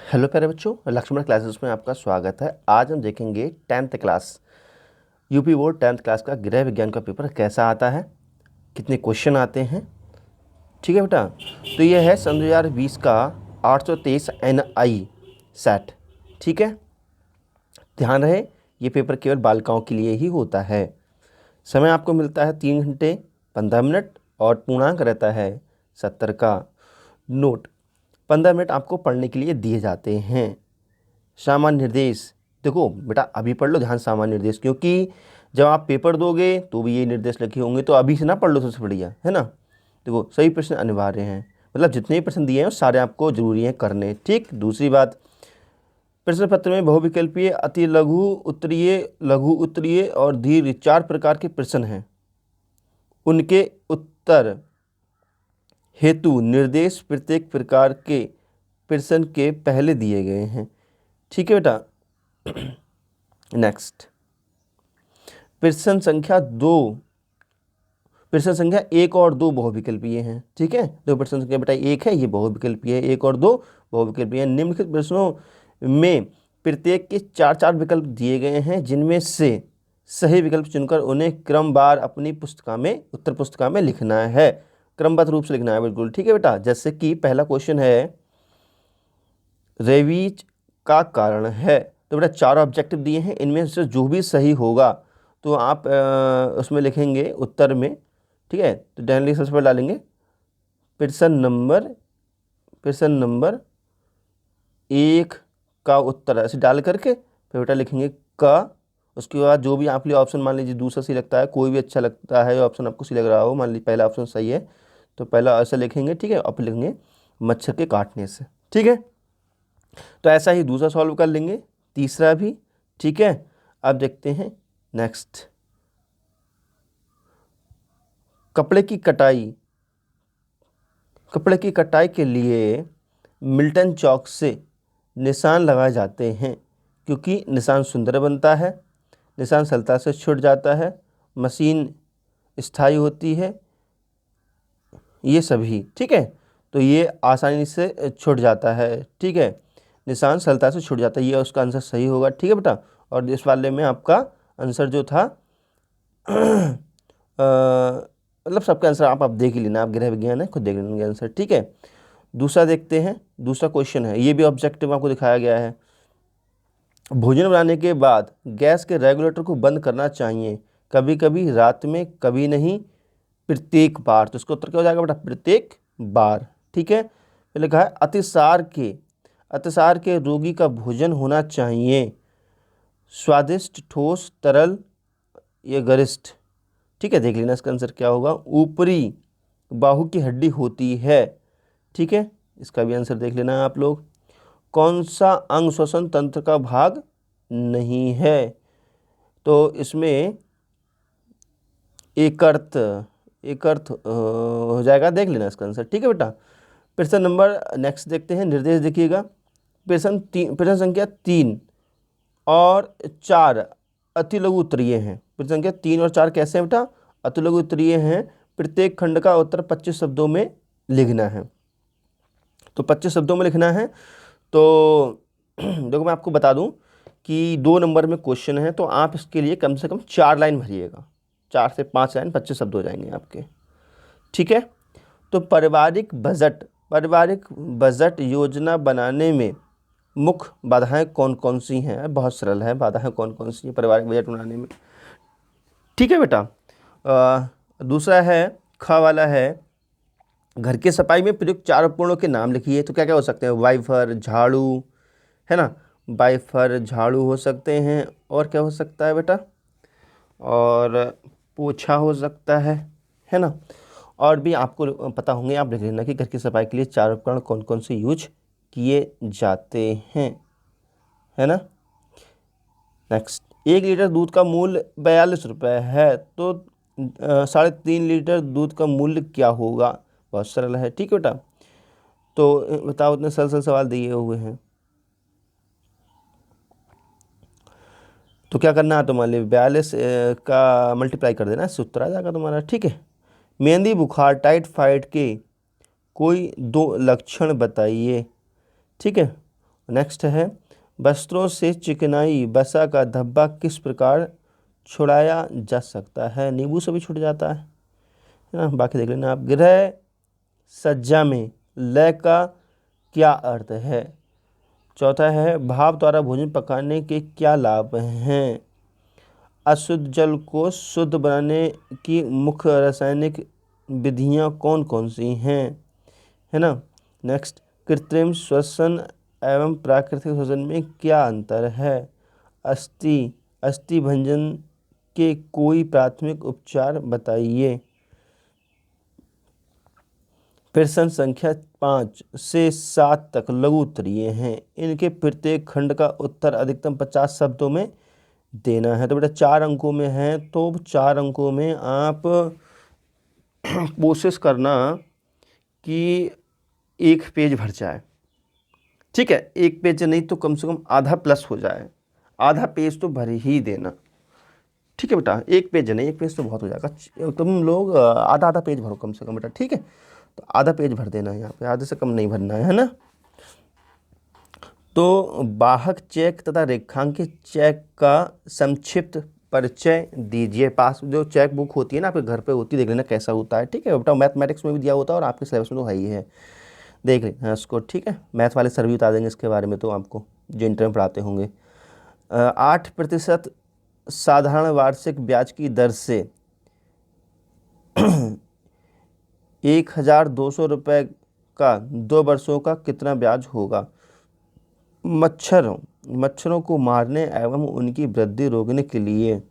Hello प्यारे बच्चों, Lakshman classes में आपका स्वागत है। आज हम देखेंगे 10th class UP board 10th class का गृह विज्ञान का पेपर कैसा आता है, कितने क्वेश्चन आते हैं। ठीक है बेटा, तो यह है सन 2020 का 823 NI सेट। ठीक है, ध्यान रहे ये पेपर केवल बालिकाओं के लिए ही होता है। समय आपको मिलता है 3 घंटे 15 मिनट और पूर्णांक रहता है 70 का। नोट, 15 मिनट आपको पढ़ने के लिए दिए जाते हैं। सामान्य निर्देश, देखो बेटा अभी पढ़ लो ध्यान, सामान्य निर्देश, क्योंकि जब आप पेपर दोगे तो भी ये निर्देश लिखे होंगे, तो अभी से ना पढ़ लो सबसे बढ़िया, है ना। देखो सही प्रश्न अनिवार्य हैं, मतलब जितने भी प्रश्न दिए हैं वो सारे आपको जरूरी हैं करने। ठीक, दूसरी बात, प्रश्न पत्र में बहुविकल्पीय, अति लघु उत्तरीय, लघु उत्तरीय और दीर्घ 4 प्रकार के प्रश्न हैं। उनके उत्तर हेतु निर्देश प्रत्येक प्रकार के प्रश्न के पहले दिए गए हैं। ठीक है बेटा। नेक्स्ट, प्रश्न संख्या 2, प्रश्न संख्या 1 और 2 बहुविकल्पीय हैं। ठीक है, दो प्रश्न संख्या बेटा 1 है, ये बहुविकल्पीय है, 1 और 2 बहुविकल्पीय हैं। निम्नलिखित प्रश्नों में प्रत्येक के 4-4 विकल्प दिए गए हैं, जिनमें से सही विकल्प चुनकर उन्हें क्रमवार अपनी पुस्तिका में, उत्तर पुस्तिका में लिखना है। क्रमबद्ध रूप से लिखना है, बिल्कुल ठीक है बेटा। जैसे कि पहला क्वेश्चन है रेवीज का कारण है, तो बेटा 4 ऑब्जेक्टिव दिए हैं, इनमें से जो भी सही होगा तो आप उसमें लिखेंगे उत्तर में। ठीक है, तो डायरेक्टली सबसे पहले डालेंगे प्रश्न नंबर 1 का उत्तर, ऐसे डाल करके फिर बेटा लिखेंगे का। उसके बाद जो भी आप लिए ऑप्शन, मान लीजिए दूसरा सही लगता है, कोई भी अच्छा लगता है, ऑप्शन आपको सही लग रहा हो, मान लीजिए पहला ऑप्शन सही है तो पहला ऐसा लिखेंगे। ठीक है, और फिर लिखेंगे मच्छर के काटने से। ठीक है, तो ऐसा ही दूसरा सॉल्व कर लेंगे, तीसरा भी। ठीक है, अब देखते हैं नेक्स्ट, कपड़े की कटाई के लिए मिल्टन चौक से निशान लगाए जाते हैं, क्योंकि निशान सुंदर बनता है, निशान सरलता से छूट जाता है, मशीन स्थायी होती है, ये सभी। ठीक है, तो ये आसानी से छूट जाता है। ठीक है, निशान सरलता से छूट जाता है, ये उसका आंसर सही होगा। ठीक है बेटा, और इस वाले में आपका आंसर जो था मतलब सबका आंसर आप देख ही लेना, आप गृह विज्ञान है, खुद देख लेंगे आंसर। ठीक है, दूसरा देखते हैं, दूसरा क्वेश्चन है, ये भी ऑब्जेक्टिव आपको दिखाया गया है। भोजन बनाने के बाद गैस के रेगुलेटर को बंद करना चाहिए, कभी कभी रात में, कभी नहीं, प्रत्येक बार। तो इसका उत्तर क्या हो जाएगा बेटा, प्रत्येक बार। ठीक है, फिर लिखा है अतिसार के रोगी का भोजन होना चाहिए स्वादिष्ट, ठोस, तरल या गरिष्ठ। ठीक है, देख लेना इसका आंसर क्या होगा। ऊपरी बाहु की हड्डी होती है। ठीक है, इसका भी आंसर देख लेना है आप लोग। कौन सा अंग श्वसन तंत्र का भाग नहीं है, तो इसमें एक अर्थ हो जाएगा, देख लेना इसका आंसर। ठीक है बेटा, प्रश्न नंबर नेक्स्ट देखते हैं, निर्देश देखिएगा। प्रश्न संख्या 3 और 4 अति लघु उत्तरीय हैं। प्रश्न संख्या 3 और 4 कैसे हैं बेटा, अति लघु उत्तरीय हैं। प्रत्येक खंड का उत्तर 25 शब्दों में लिखना है, तो 25 शब्दों में लिखना है। तो देखो मैं आपको बता दूं कि 2 नंबर में क्वेश्चन है, तो आप इसके लिए कम से कम 4 लाइन भरिएगा, 4 से 5 लाइन, 25 शब्द हो जाएंगे आपके। ठीक है, तो पारिवारिक बजट योजना बनाने में मुख्य बाधाएं कौन कौन सी हैं। बहुत सरल है, बाधाएं कौन कौन सी हैं पारिवारिक बजट बनाने में। ठीक है बेटा, दूसरा है, ख वाला है, घर की सफाई में प्रयुक्त 4 उपकरणों के नाम लिखिए। तो क्या क्या हो सकते हैं, वाइफर, झाड़ू, है ना, वाइफर, झाड़ू हो सकते हैं, और क्या हो सकता है बेटा, और पोछा हो सकता है ना। और भी आपको पता होंगे, आप लिख लेना कि घर की सफाई के लिए 4 उपकरण कौन कौन से यूज किए जाते हैं, है ना। नेक्स्ट, 1 लीटर दूध का मूल्य 42 रुपये है, तो 3.5 लीटर दूध का मूल्य क्या होगा। बहुत सरल है। ठीक है बेटा, तो बताओ, इतने सरल सवाल दिए हुए हैं, तो क्या करना है, तो मान लीजिए 42 का मल्टीप्लाई कर देना, इससे उत्तर आ जाएगा तुम्हारा। ठीक है, मेहंदी बुखार टाइफाइड के कोई 2 लक्षण बताइए। ठीक है, नेक्स्ट है, वस्त्रों से चिकनाई वसा का धब्बा किस प्रकार छुड़ाया जा सकता है? नींबू से भी छूट जाता है ना। बाकी देख लेना आप। गृह सज्जा में लय का क्या अर्थ है? चौथा है, भाप द्वारा भोजन पकाने के क्या लाभ हैं? अशुद्ध जल को शुद्ध बनाने की मुख्य रासायनिक विधियां कौन कौन सी हैं, है ना। नेक्स्ट, कृत्रिम श्वसन एवं प्राकृतिक श्वसन में क्या अंतर है? अस्थि भंजन के कोई प्राथमिक उपचार बताइए। प्रश्न संख्या 5 से 7 तक लघु उत्तरीय हैं। इनके प्रत्येक खंड का उत्तर अधिकतम 50 शब्दों में देना है। तो बेटा 4 अंकों में है, तो 4 अंकों में आप कोशिश करना कि 1 पेज भर जाए। ठीक है, 1 पेज नहीं तो कम से कम आधा प्लस हो जाए, आधा पेज तो भर ही देना। ठीक है बेटा, 1 पेज नहीं, 1 पेज तो बहुत हो जाएगा। तुम लोग आधा आधा पेज भरो कम से कम बेटा। ठीक है, तो आधा पेज भर देना है यहाँ पे, आधे से कम नहीं भरना है ना। तो वाहक चेक तथा रेखांकित चेक का संक्षिप्त परिचय दीजिए। पास जो चेक बुक होती है ना आपके घर पे होती है, देख लेना कैसा होता है। ठीक है बेटा, मैथमेटिक्स में भी दिया होता है और आपके सिलेबस में तो है ही है, देख लेना इसको। ठीक है, मैथ वाले सर भी बता देंगे इसके बारे में तो आपको, जो इंटर में पढ़ाते होंगे। 8% साधारण वार्षिक ब्याज की दर से 1200 रुपये का 2 वर्षों का कितना ब्याज होगा? मच्छरों को मारने एवं उनकी वृद्धि रोकने के लिए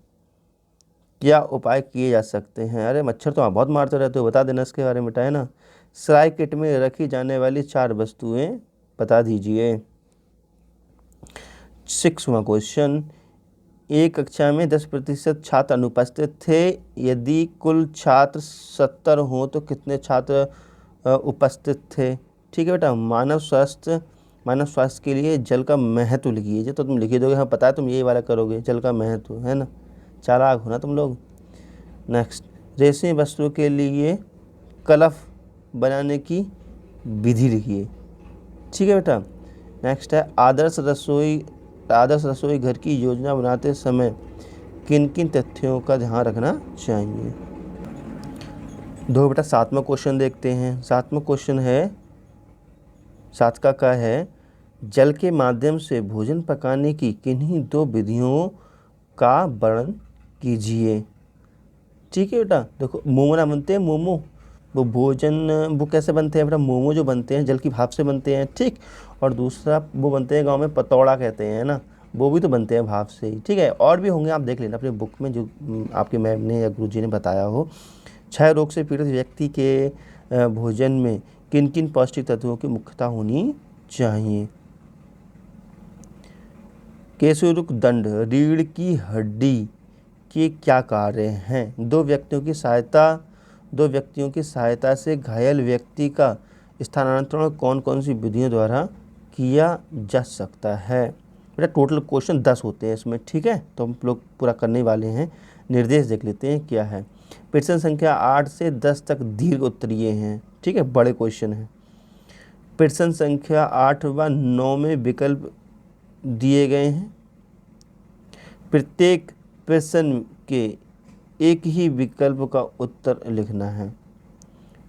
क्या उपाय किए जा सकते हैं? अरे मच्छर तो आप बहुत मारते रहते हो, बता देना इसके बारे में बेटा, है ना। सराय किट में रखी जाने वाली 4 वस्तुएं बता दीजिए। 6वां क्वेश्चन, एक कक्षा में 10% छात्र अनुपस्थित थे। यदि कुल छात्र 70 हों तो कितने छात्र उपस्थित थे? ठीक है बेटा, मानव स्वास्थ्य के लिए जल का महत्व लिखिए। तो तुम लिखी दोगे, हाँ पता है तुम यही वाला करोगे, जल का महत्व, है ना। चालाक हो ना तुम लोग। नेक्स्ट, रेशमी वस्त्रों के लिए कलफ बनाने की विधि लिखिए। ठीक है बेटा। नेक्स्ट है, आदर्श रसोई घर की योजना बनाते समय किन किन तथ्यों का ध्यान रखना चाहिए? दो बेटा 7वां क्वेश्चन देखते हैं। 7वां क्वेश्चन है, 7 का है, जल के माध्यम से भोजन पकाने की किन्हीं 2 विधियों का वर्णन कीजिए। ठीक है बेटा, देखो मोमो ना बनते हैं, मोमो वो कैसे बनते हैं बेटा? मोमो जो बनते हैं जल की भाप से बनते हैं। ठीक, और दूसरा वो बनते हैं गांव में पतौड़ा कहते हैं ना, वो भी तो बनते हैं भाप से ही। ठीक है, और भी होंगे, आप देख लेना अपने बुक में जो आपके मैम ने या गुरुजी ने बताया हो। क्षय रोग से पीड़ित व्यक्ति के भोजन में किन किन पौष्टिक तत्वों की मुख्यता होनी चाहिए? केशरुक दंड रीढ़ की हड्डी के क्या कार्य हैं? 2 व्यक्तियों की सहायता से घायल व्यक्ति का स्थानांतरण कौन कौन सी विधियों द्वारा किया जा सकता है? बेटा टोटल क्वेश्चन 10 होते हैं इसमें। ठीक है, तो हम लोग पूरा करने वाले हैं। निर्देश देख लेते हैं क्या है। प्रश्न संख्या 8 से 10 तक दीर्घ उत्तरीय हैं। ठीक है, बड़े क्वेश्चन हैं। प्रश्न संख्या 8 व 9 में विकल्प दिए गए हैं। प्रत्येक प्रश्न के एक ही विकल्प का उत्तर लिखना है।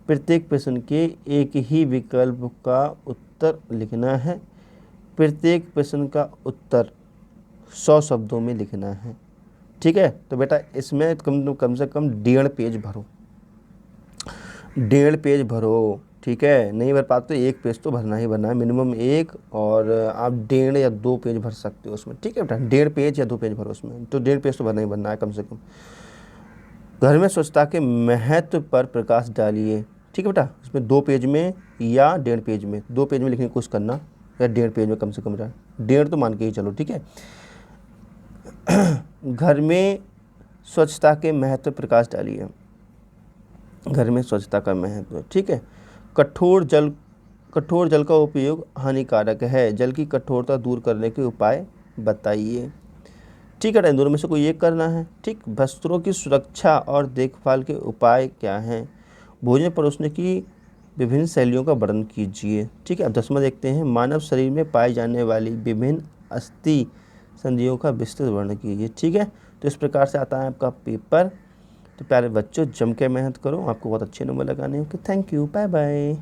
प्रत्येक प्रश्न के एक ही विकल्प का उत्तर लिखना है। प्रत्येक प्रश्न का उत्तर 100 शब्दों में लिखना है। ठीक है, तो बेटा इसमें कम से कम 1.5 पेज भरो, 1.5 पेज भरो। ठीक है, नहीं भर पाते तो 1 पेज तो भरना ही भरना है, मिनिमम 1, और आप 1.5 या 2 पेज भर सकते हो उसमें। ठीक है बेटा, 1.5 पेज या 2 पेज भरो उसमें, तो 1.5 पेज तो भरना ही भरना है कम से कम। घर में स्वच्छता के महत्व पर प्रकाश डालिए। ठीक है बेटा, इसमें 2 पेज में या 1.5 पेज में, 2 पेज में लिखने की कोशिश करना, या 1.5 पेज में कम से कम रहा, 1.5 तो मान के ही चलो। ठीक है, घर में स्वच्छता के महत्व पर प्रकाश डालिए। घर में स्वच्छता का महत्व। ठीक है, कठोर जल का उपयोग हानिकारक है। जल की कठोरता दूर करने के उपाय बताइए। ठीक है, इन दोनों में से कोई एक करना है। ठीक, वस्त्रों की सुरक्षा और देखभाल के उपाय क्या हैं? भोजन परोसने की विभिन्न शैलियों का वर्णन कीजिए। ठीक है, अब 10वां देखते हैं, मानव शरीर में पाई जाने वाली विभिन्न अस्थि संधियों का विस्तृत वर्णन कीजिए। ठीक है, तो इस प्रकार से आता है आपका पेपर। तो प्यारे बच्चों, जम के मेहनत करो, आपको बहुत अच्छे नंबर लगाने हैं। Okay, thank you, bye bye.